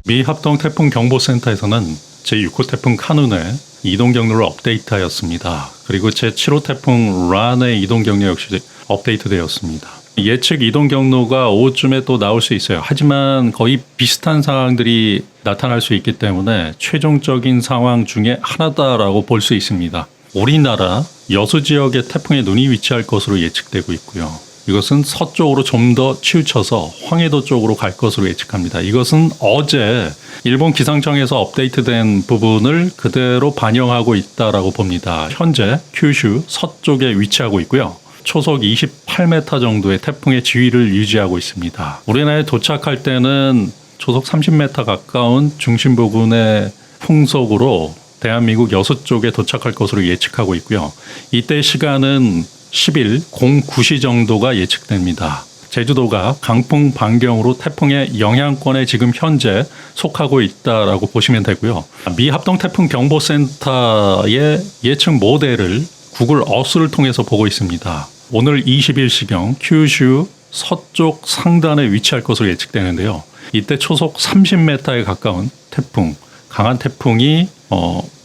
미 합동 태풍 경보센터에서는 제6호 태풍 카눈의 이동 경로를 업데이트하였습니다. 그리고 제7호 태풍 란의 이동 경로 역시 업데이트되었습니다. 예측 이동 경로가 오후쯤에 또 나올 수 있어요. 하지만 거의 비슷한 상황들이 나타날 수 있기 때문에 최종적인 상황 중에 하나다라고 볼 수 있습니다. 우리나라 여수 지역에 태풍의 눈이 위치할 것으로 예측되고 있고요. 이것은 서쪽으로 좀 더 치우쳐서 황해도 쪽으로 갈 것으로 예측합니다. 이것은 어제 일본 기상청에서 업데이트된 부분을 그대로 반영하고 있다라고 봅니다. 현재 큐슈 서쪽에 위치하고 있고요. 초속 28m 정도의 태풍의 지위를 유지하고 있습니다. 우리나라에 도착할 때는 초속 30m 가까운 중심 부근의 풍속으로 대한민국 여수 쪽에 도착할 것으로 예측하고 있고요. 이때 시간은 10일 09시 정도가 예측됩니다. 제주도가 강풍 반경으로 태풍의 영향권에 지금 현재 속하고 있다라고 보시면 되고요. 미 합동 태풍 경보센터의 예측 모델을 구글 어스를 통해서 보고 있습니다. 오늘 20일시경 큐슈 서쪽 상단에 위치할 것으로 예측되는데요. 이때 초속 30m에 가까운 태풍, 강한 태풍이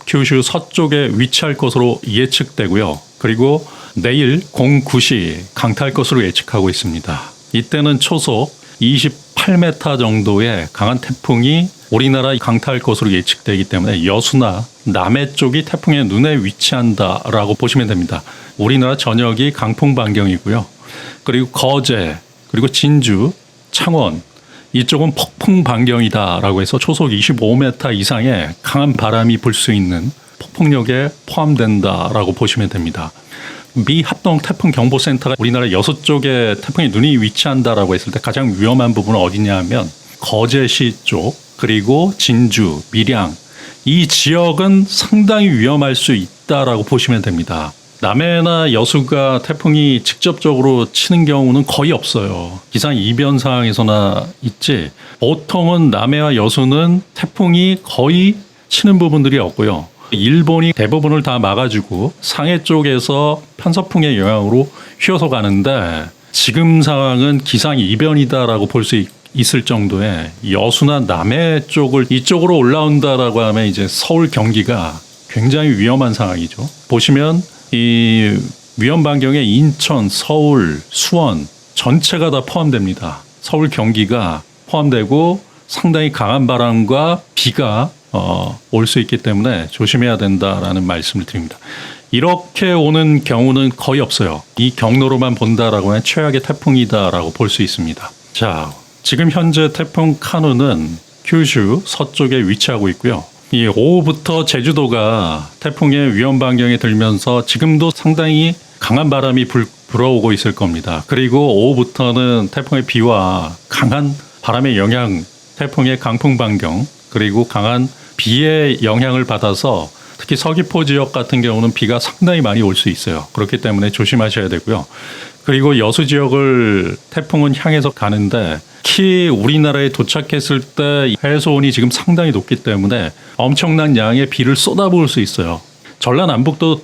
큐슈 서쪽에 위치할 것으로 예측되고요. 그리고 내일 09시 강타할 것으로 예측하고 있습니다. 이때는 초속 28m 정도의 강한 태풍이 우리나라에 강타할 것으로 예측되기 때문에 여수나 남해 쪽이 태풍의 눈에 위치한다라고 보시면 됩니다. 우리나라 전역이 강풍 반경이고요. 그리고 거제, 그리고 진주, 창원 이쪽은 폭풍 반경이다라고 해서 초속 25m 이상의 강한 바람이 불 수 있는 폭풍력에 포함된다라고 보시면 됩니다. 미 합동 태풍 경보센터가 우리나라 여수 쪽에 태풍의 눈이 위치한다라고 했을 때 가장 위험한 부분은 어디냐 하면 거제시 쪽 그리고 진주, 밀양 이 지역은 상당히 위험할 수 있다라고 보시면 됩니다. 남해나 여수가 태풍이 직접적으로 치는 경우는 거의 없어요. 기상 이변 상황에서나 있지 보통은 남해와 여수는 태풍이 거의 치는 부분들이 없고요. 일본이 대부분을 다 막아주고 상해 쪽에서 편서풍의 영향으로 휘어서 가는데 지금 상황은 기상 이변이다라고 볼 수 있을 정도의 여수나 남해 쪽을 이쪽으로 올라온다라고 하면 이제 서울 경기가 굉장히 위험한 상황이죠. 보시면 이 위험 반경에 인천, 서울, 수원 전체가 다 포함됩니다. 서울 경기가 포함되고 상당히 강한 바람과 비가 올 수 있기 때문에 조심해야 된다라는 말씀을 드립니다. 이렇게 오는 경우는 거의 없어요. 이 경로로만 본다라고 하면 최악의 태풍이다라고 볼 수 있습니다. 자, 지금 현재 태풍 카눈은 큐슈 서쪽에 위치하고 있고요. 이 오후부터 제주도가 태풍의 위험 반경에 들면서 지금도 상당히 강한 바람이 불어오고 있을 겁니다. 그리고 오후부터는 태풍의 비와 강한 바람의 영향, 태풍의 강풍 반경, 그리고 강한 비의 영향을 받아서 특히 서귀포 지역 같은 경우는 비가 상당히 많이 올 수 있어요. 그렇기 때문에 조심하셔야 되고요. 그리고 여수 지역을 태풍은 향해서 가는데 특히 우리나라에 도착했을 때 해수온이 지금 상당히 높기 때문에 엄청난 양의 비를 쏟아부을 수 있어요. 전라남북도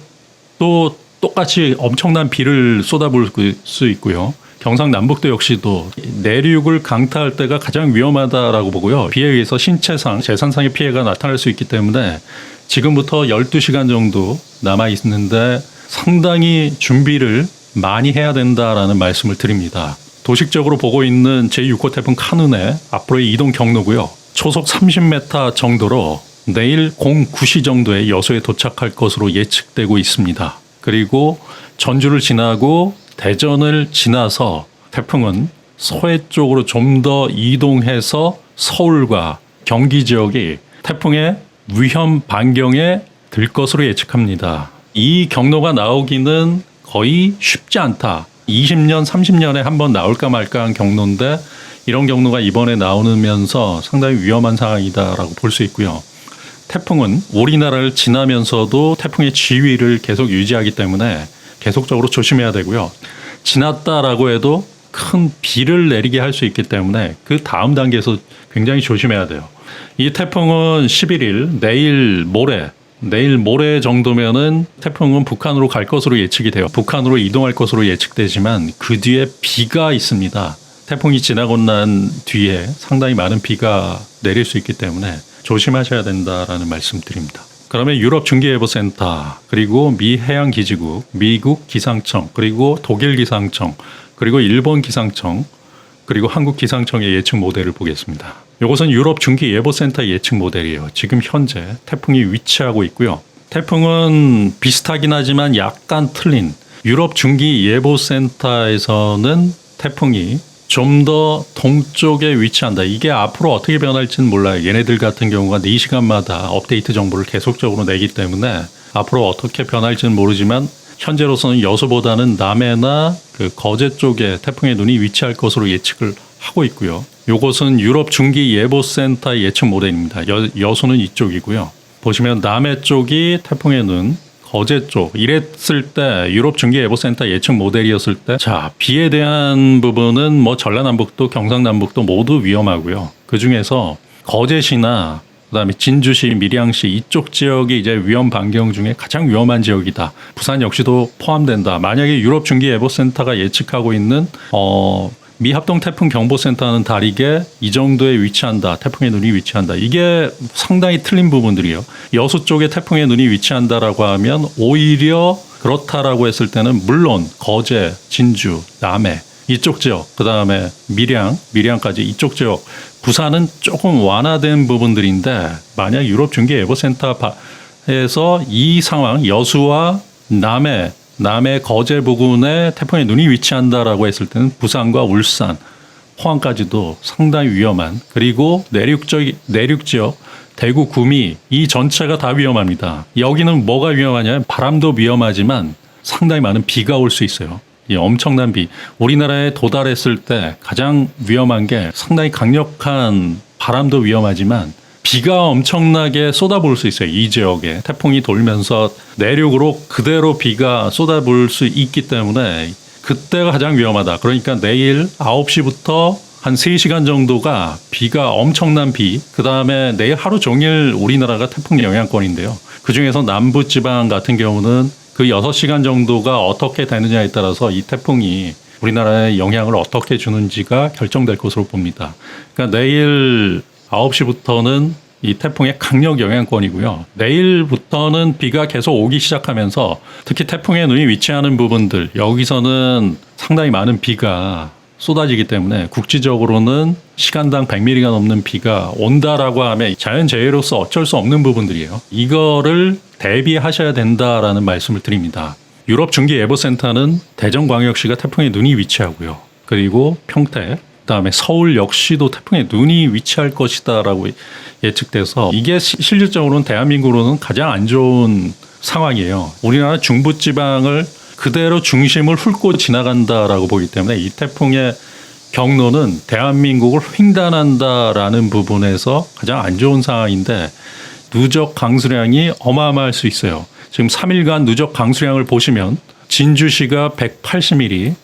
또 똑같이 엄청난 비를 쏟아부을 수 있고요. 경상남북도 역시도 내륙을 강타할 때가 가장 위험하다라고 보고요. 비에 의해서 신체상, 재산상의 피해가 나타날 수 있기 때문에 지금부터 12시간 정도 남아 있는데 상당히 준비를 많이 해야 된다라는 말씀을 드립니다. 도식적으로 보고 있는 제6호 태풍 카눈의 앞으로의 이동 경로고요. 초속 30m 정도로 내일 09시 정도에 여수에 도착할 것으로 예측되고 있습니다. 그리고 전주를 지나고 대전을 지나서 태풍은 서해 쪽으로 좀 더 이동해서 서울과 경기 지역이 태풍의 위험 반경에 들 것으로 예측합니다. 이 경로가 나오기는 거의 쉽지 않다. 20년, 30년에 한번 나올까 말까한 경로인데 이런 경로가 이번에 나오면서 상당히 위험한 상황이다라고 볼 수 있고요. 태풍은 우리나라를 지나면서도 태풍의 지위를 계속 유지하기 때문에 계속적으로 조심해야 되고요. 지났다라고 해도 큰 비를 내리게 할 수 있기 때문에 그 다음 단계에서 굉장히 조심해야 돼요. 이 태풍은 11일 내일 모레 정도면은 태풍은 북한으로 갈 것으로 예측이 돼요. 북한으로 이동할 것으로 예측되지만 그 뒤에 비가 있습니다. 태풍이 지나고 난 뒤에 상당히 많은 비가 내릴 수 있기 때문에 조심하셔야 된다라는 말씀드립니다. 그러면 유럽 중기예보센터, 그리고 미 해양기지국, 미국 기상청, 그리고 독일 기상청, 그리고 일본 기상청, 그리고 한국 기상청의 예측 모델을 보겠습니다. 이것은 유럽 중기예보센터 예측 모델이에요. 지금 현재 태풍이 위치하고 있고요. 태풍은 비슷하긴 하지만 약간 틀린, 유럽 중기예보센터에서는 태풍이 좀 더 동쪽에 위치한다. 이게 앞으로 어떻게 변할지는 몰라요. 얘네들 같은 경우가 4시간마다 업데이트 정보를 계속적으로 내기 때문에 앞으로 어떻게 변할지는 모르지만 현재로서는 여수보다는 남해나 그 거제 쪽에 태풍의 눈이 위치할 것으로 예측을 하고 있고요. 이것은 유럽 중기예보센터 예측 모델입니다. 여수는 이쪽이고요. 보시면 남해 쪽이 태풍의 눈, 거제 쪽 이랬을 때 유럽 중기예보센터 예측 모델이었을 때 자, 비에 대한 부분은 뭐 전라남북도 경상남북도 모두 위험하고요. 그중에서 거제시나 그다음에 진주시, 밀양시 이쪽 지역이 이제 위험 반경 중에 가장 위험한 지역이다. 부산 역시도 포함된다. 만약에 유럽 중기예보센터가 예측하고 있는 미 합동 태풍 경보센터는 다르게 이 정도에 위치한다. 태풍의 눈이 위치한다. 이게 상당히 틀린 부분들이에요. 여수 쪽에 태풍의 눈이 위치한다라고 하면 오히려 그렇다라고 했을 때는 물론 거제, 진주, 남해 이쪽 지역, 그다음에 밀양까지 이쪽 지역, 부산은 조금 완화된 부분들인데 만약 유럽 중기예보센터에서 이 상황 여수와 남해 거제 부근에 태풍의 눈이 위치한다라고 했을 때는 부산과 울산, 포항까지도 상당히 위험한, 그리고 내륙 지역 대구, 구미 이 전체가 다 위험합니다. 여기는 뭐가 위험하냐면 바람도 위험하지만 상당히 많은 비가 올 수 있어요. 이 엄청난 비. 우리나라에 도달했을 때 가장 위험한 게 상당히 강력한 바람도 위험하지만 비가 엄청나게 쏟아부을 수 있어요. 이 지역에 태풍이 돌면서 내륙으로 그대로 비가 쏟아부을 수 있기 때문에 그때가 가장 위험하다. 그러니까 내일 9시부터 한 3시간 정도가 비가 엄청난 비, 그다음에 내일 하루 종일 우리나라가 태풍 영향권인데요. 그중에서 남부지방 같은 경우는 그 6시간 정도가 어떻게 되느냐에 따라서 이 태풍이 우리나라에 영향을 어떻게 주는지가 결정될 것으로 봅니다. 그러니까 내일 9시부터는 이 태풍의 강력 영향권이고요. 내일부터는 비가 계속 오기 시작하면서 특히 태풍의 눈이 위치하는 부분들, 여기서는 상당히 많은 비가 쏟아지기 때문에 국지적으로는 시간당 100mm가 넘는 비가 온다라고 하면 자연재해로서 어쩔 수 없는 부분들이에요. 이거를 대비하셔야 된다라는 말씀을 드립니다. 유럽 중기예보센터는 대전광역시가 태풍의 눈이 위치하고요. 그리고 평택, 그다음에 서울 역시도 태풍의 눈이 위치할 것이다라고 예측돼서 이게 실질적으로는 대한민국으로는 가장 안 좋은 상황이에요. 우리나라 중부지방을 그대로 중심을 훑고 지나간다라고 보기 때문에 이 태풍의 경로는 대한민국을 횡단한다라는 부분에서 가장 안 좋은 상황인데 누적 강수량이 어마어마할 수 있어요. 지금 3일간 누적 강수량을 보시면 진주시가 180mm,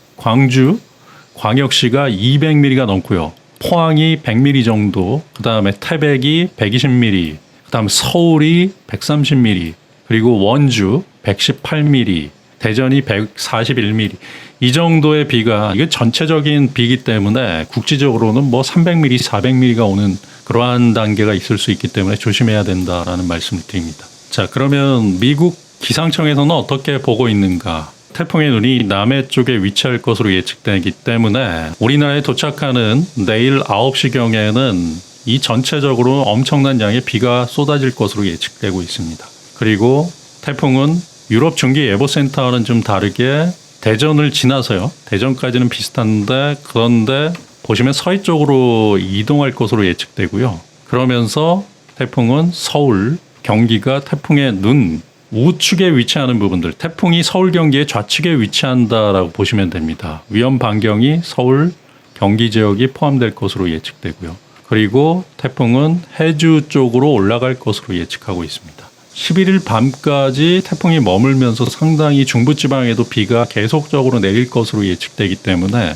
광역시가 200mm가 넘고요. 포항이 100mm 정도, 그다음에 태백이 120mm, 그다음 서울이 130mm, 그리고 원주 118mm, 대전이 141mm. 이 정도의 비가 이게 전체적인 비이기 때문에 국지적으로는 뭐 300mm, 400mm가 오는 그러한 단계가 있을 수 있기 때문에 조심해야 된다라는 말씀을 드립니다. 자, 그러면 미국 기상청에서는 어떻게 보고 있는가? 태풍의 눈이 남해 쪽에 위치할 것으로 예측되기 때문에 우리나라에 도착하는 내일 9시경에는 이 전체적으로 엄청난 양의 비가 쏟아질 것으로 예측되고 있습니다. 그리고 태풍은 유럽 중기예보센터와는 좀 다르게 대전을 지나서요. 대전까지는 비슷한데 그런데 보시면 서해 쪽으로 이동할 것으로 예측되고요. 그러면서 태풍은 서울, 경기가 태풍의 눈 우측에 위치하는 부분들, 태풍이 서울 경기의 좌측에 위치한다라고 보시면 됩니다. 위험 반경이 서울, 경기 지역이 포함될 것으로 예측되고요. 그리고 태풍은 해주 쪽으로 올라갈 것으로 예측하고 있습니다. 11일 밤까지 태풍이 머물면서 상당히 중부지방에도 비가 계속적으로 내릴 것으로 예측되기 때문에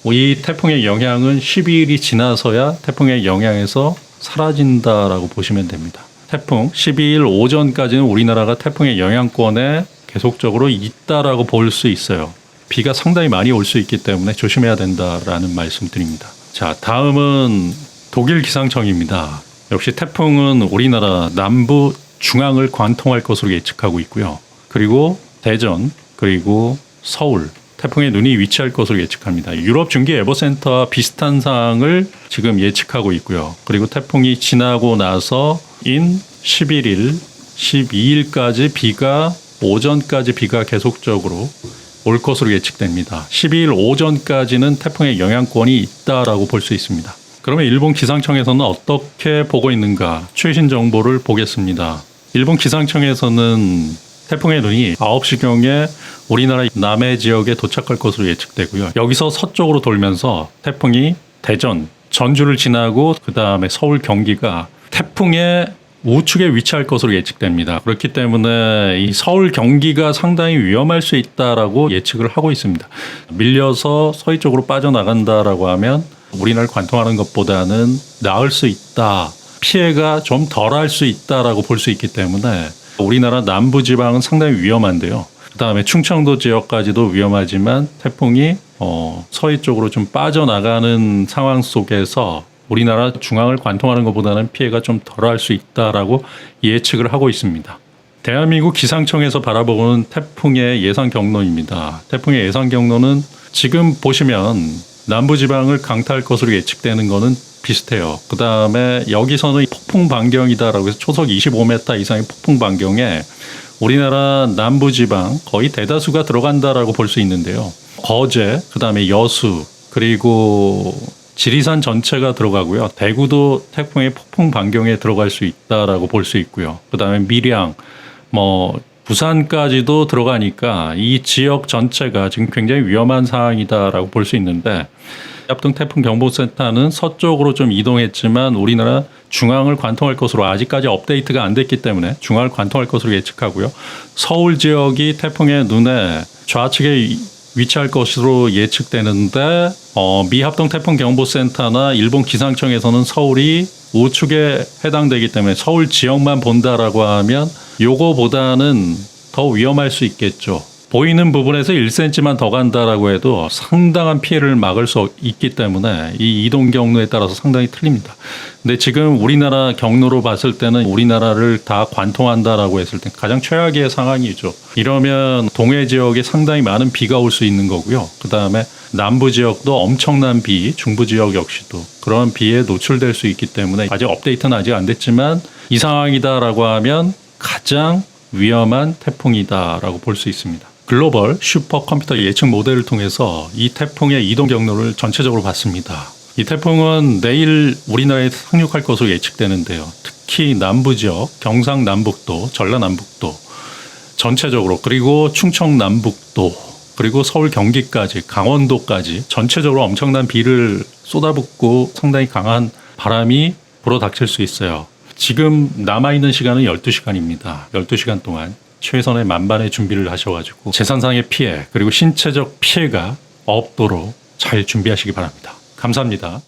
이 태풍의 영향은 12일이 지나서야 태풍의 영향에서 사라진다라고 보시면 됩니다. 태풍 12일 오전까지는 우리나라가 태풍의 영향권에 계속적으로 있다라고 볼 수 있어요. 비가 상당히 많이 올 수 있기 때문에 조심해야 된다라는 말씀 드립니다. 자, 다음은 독일 기상청입니다. 역시 태풍은 우리나라 남부 중앙을 관통할 것으로 예측하고 있고요. 그리고 대전, 그리고 서울, 태풍의 눈이 위치할 것으로 예측합니다. 유럽 중기예보센터와 비슷한 사항을 지금 예측하고 있고요. 그리고 태풍이 지나고 나서인 11일, 12일까지 오전까지 비가 계속적으로 올 것으로 예측됩니다. 12일 오전까지는 태풍의 영향권이 있다라고 볼 수 있습니다. 그러면 일본 기상청에서는 어떻게 보고 있는가? 최신 정보를 보겠습니다. 일본 기상청에서는 태풍의 눈이 9시경에 우리나라 남해 지역에 도착할 것으로 예측되고요. 여기서 서쪽으로 돌면서 태풍이 대전, 전주를 지나고 그 다음에 서울, 경기가 태풍의 우측에 위치할 것으로 예측됩니다. 그렇기 때문에 이 서울, 경기가 상당히 위험할 수 있다라고 예측을 하고 있습니다. 밀려서 서해 쪽으로 빠져나간다라고 하면 우리나라를 관통하는 것보다는 나을 수 있다. 피해가 좀 덜할 수 있다라고 볼 수 있기 때문에 우리나라 남부지방은 상당히 위험한데요. 그다음에 충청도 지역까지도 위험하지만 태풍이 서해 쪽으로 좀 빠져나가는 상황 속에서 우리나라 중앙을 관통하는 것보다는 피해가 좀 덜할 수 있다라고 예측을 하고 있습니다. 대한민국 기상청에서 바라보는 태풍의 예상 경로입니다. 태풍의 예상 경로는 지금 보시면 남부지방을 강타할 것으로 예측되는 것은 비슷해요. 그 다음에 여기서는 폭풍 반경이다라고 해서 초속 25m 이상의 폭풍 반경에 우리나라 남부지방 거의 대다수가 들어간다라고 볼 수 있는데요. 거제, 그 다음에 여수, 그리고 지리산 전체가 들어가고요. 대구도 태풍의 폭풍 반경에 들어갈 수 있다라고 볼 수 있고요. 그 다음에 밀양, 부산까지도 들어가니까 이 지역 전체가 지금 굉장히 위험한 상황이다라고 볼 수 있는데 합동 태풍 경보센터는 서쪽으로 좀 이동했지만 우리나라 중앙을 관통할 것으로 아직까지 업데이트가 안 됐기 때문에 중앙을 관통할 것으로 예측하고요. 서울 지역이 태풍의 눈에 좌측에 위치할 것으로 예측되는데 미 합동 태풍 경보센터나 일본 기상청에서는 서울이 우측에 해당되기 때문에 서울 지역만 본다라고 하면 요거보다는 더 위험할 수 있겠죠. 보이는 부분에서 1cm만 더 간다라고 해도 상당한 피해를 막을 수 있기 때문에 이 이동 경로에 따라서 상당히 틀립니다. 근데 지금 우리나라 경로로 봤을 때는 우리나라를 다 관통한다라고 했을 때 가장 최악의 상황이죠. 이러면 동해 지역에 상당히 많은 비가 올 수 있는 거고요. 그다음에 남부 지역도 엄청난 비, 중부 지역 역시도 그런 비에 노출될 수 있기 때문에 아직 업데이트는 아직 안 됐지만 이 상황이다라고 하면 가장 위험한 태풍이다라고 볼 수 있습니다. 글로벌 슈퍼컴퓨터 예측 모델을 통해서 이 태풍의 이동 경로를 전체적으로 봤습니다. 이 태풍은 내일 우리나라에 상륙할 것으로 예측되는데요. 특히 남부 지역, 경상남북도, 전라남북도 전체적으로 그리고 충청남북도 그리고 서울 경기까지 강원도까지 전체적으로 엄청난 비를 쏟아붓고 상당히 강한 바람이 불어닥칠 수 있어요. 지금 남아있는 시간은 12시간입니다. 12시간 동안 최선의 만반의 준비를 하셔가지고 재산상의 피해 그리고 신체적 피해가 없도록 잘 준비하시기 바랍니다. 감사합니다.